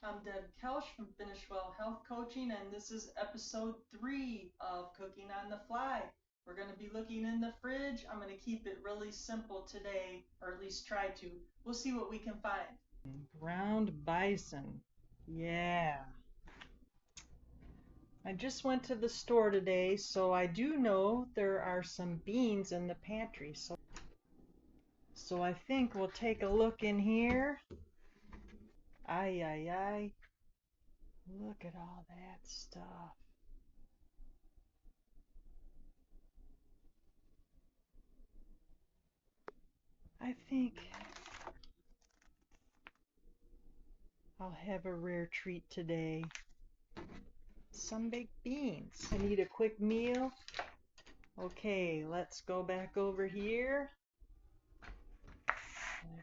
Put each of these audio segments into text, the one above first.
I'm Deb Kelch from Finish Well Health Coaching, and this is episode 3 of Cooking on the Fly. We're going to be looking in the fridge. I'm going to keep it really simple today, or at least try to. We'll see what we can find. Ground bison. Yeah. I just went to the store today, so I do know there are some beans in the pantry. So I think we'll take a look in here. Ay, ay, ay. Look at all that stuff. I think I'll have a rare treat today. Some baked beans. I need a quick meal. Okay, let's go back over here. I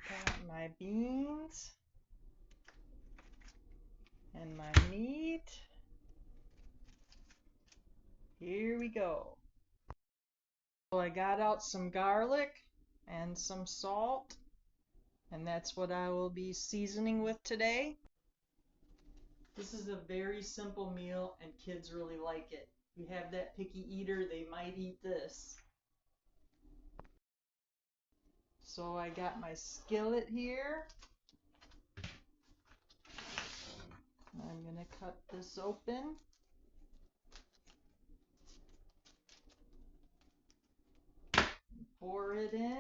got my beans and my meat. Here we go. So I got out some garlic and some salt, and that's what I will be seasoning with today. This is a very simple meal and kids really like it. You have that picky eater, they might eat this. So I got my skillet here. I'm going to cut this open. Pour it in.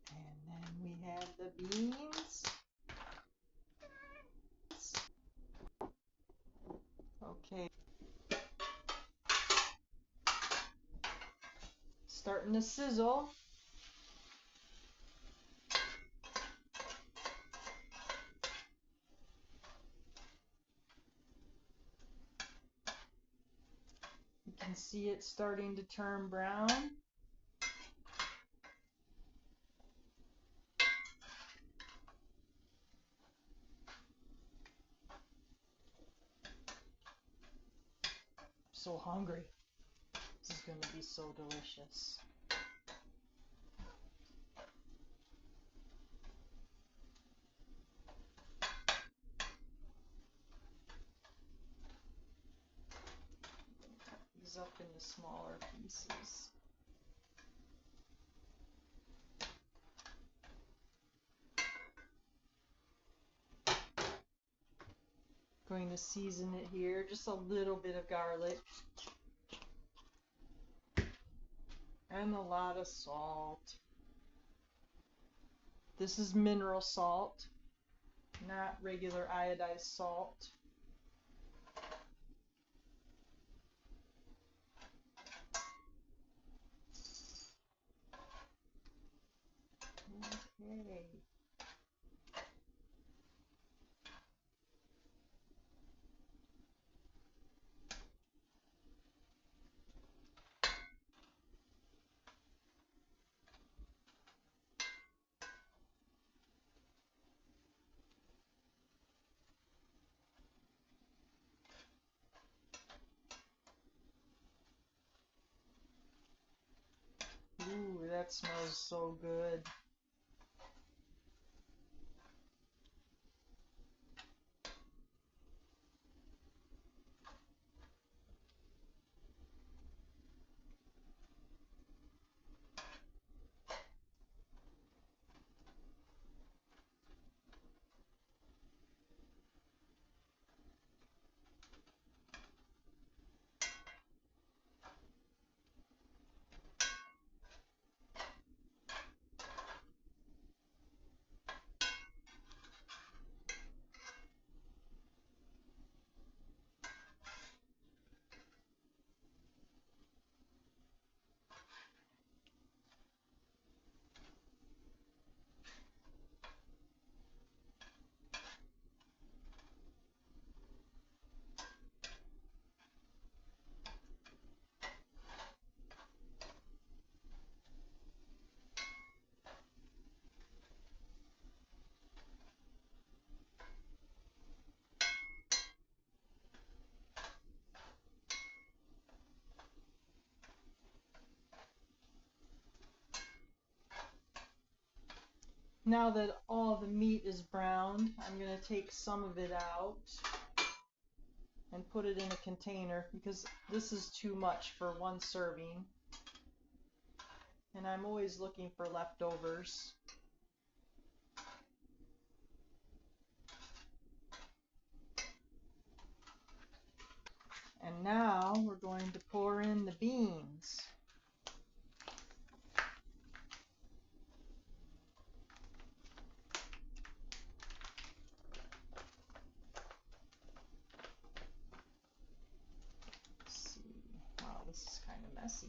And then we have the beans. Okay. Starting to sizzle. You can see it starting to turn brown. So hungry. This is going to be so delicious. Cut these up into smaller pieces. Going to season it here, just a little bit of garlic and a lot of salt. This is mineral salt, not regular iodized salt. Okay. Ooh, that smells so good. Now that all the meat is browned, I'm going to take some of it out and put it in a container because this is too much for one serving. And I'm always looking for leftovers. And now we're going to pour in the beans. Let's see. Wow, this is kind of messy.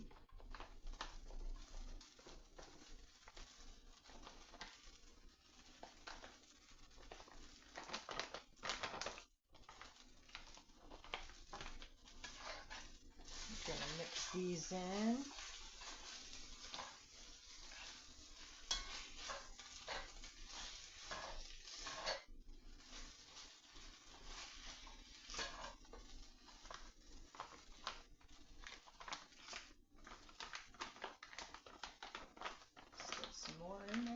I'm going to mix these in. Still some more in there.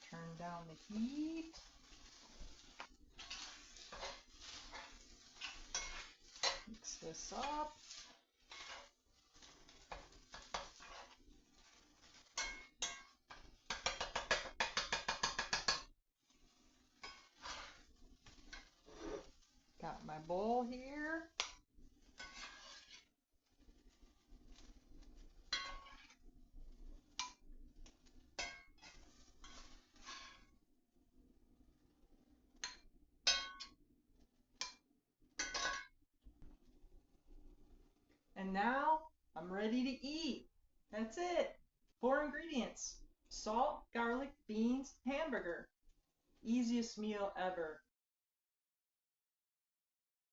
Turn down the heat. Mix this up. Got my bowl here. And now I'm ready to eat. That's it. 4 ingredients: salt, garlic, beans, hamburger. Easiest meal ever.